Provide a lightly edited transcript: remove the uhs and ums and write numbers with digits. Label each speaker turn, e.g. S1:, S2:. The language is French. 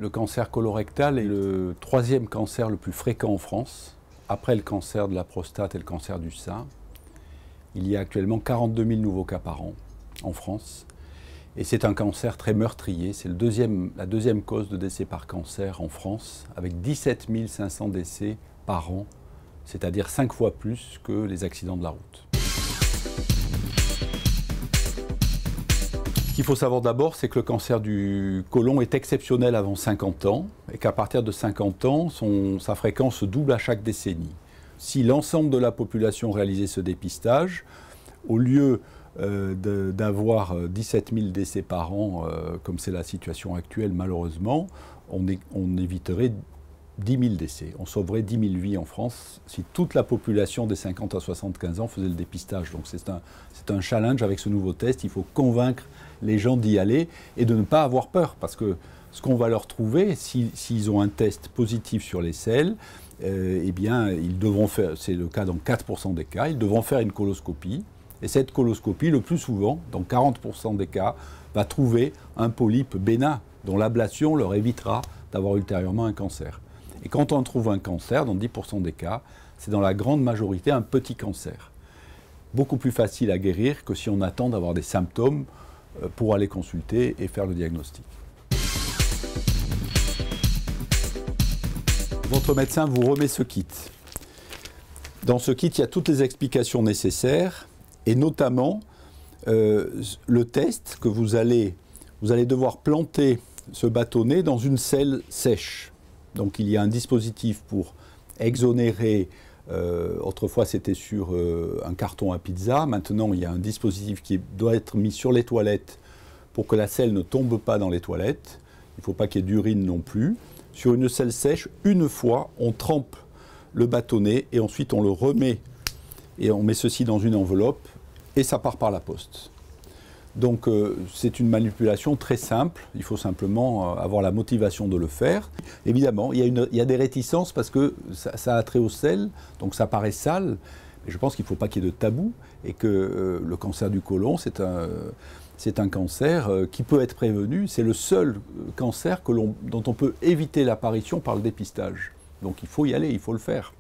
S1: Le cancer colorectal est le troisième cancer le plus fréquent en France, après le cancer de la prostate et le cancer du sein. Il y a actuellement 42 000 nouveaux cas par an en France. Et c'est un cancer très meurtrier. C'est la deuxième cause de décès par cancer en France, avec 17 500 décès par an, c'est-à-dire 5 fois plus que les accidents de la route. Ce qu'il faut savoir d'abord, c'est que le cancer du côlon est exceptionnel avant 50 ans et qu'à partir de 50 ans, sa fréquence se double à chaque décennie. Si l'ensemble de la population réalisait ce dépistage, au lieu d'avoir 17 000 décès par an, comme c'est la situation actuelle malheureusement, on éviterait 10 000 décès. On sauverait 10 000 vies en France si toute la population des 50 à 75 ans faisait le dépistage. Donc c'est un challenge avec ce nouveau test. Il faut convaincre les gens d'y aller et de ne pas avoir peur. Parce que ce qu'on va leur trouver, s'ils ont un test positif sur les selles, eh bien, ils devront faire, c'est le cas dans 4% des cas, ils devront faire une coloscopie. Et cette coloscopie, le plus souvent, dans 40% des cas, va trouver un polype bénin dont l'ablation leur évitera d'avoir ultérieurement un cancer. Et quand on trouve un cancer, dans 10% des cas, c'est dans la grande majorité un petit cancer. Beaucoup plus facile à guérir que si on attend d'avoir des symptômes pour aller consulter et faire le diagnostic. Votre médecin vous remet ce kit. Dans ce kit, il y a toutes les explications nécessaires et notamment le test que vous allez devoir planter ce bâtonnet dans une selle sèche. Donc il y a un dispositif pour exonérer, autrefois c'était sur un carton à pizza, maintenant il y a un dispositif qui doit être mis sur les toilettes pour que la selle ne tombe pas dans les toilettes, il ne faut pas qu'il y ait d'urine non plus. Sur une selle sèche, une fois, on trempe le bâtonnet et ensuite on le remet et on met ceci dans une enveloppe et ça part par la poste. Donc c'est une manipulation très simple, il faut simplement avoir la motivation de le faire. Évidemment, il y a des réticences parce que ça a trait au sel, donc ça paraît sale, mais je pense qu'il ne faut pas qu'il y ait de tabou et que le cancer du côlon, c'est un cancer qui peut être prévenu, c'est le seul cancer dont on peut éviter l'apparition par le dépistage. Donc il faut y aller, il faut le faire.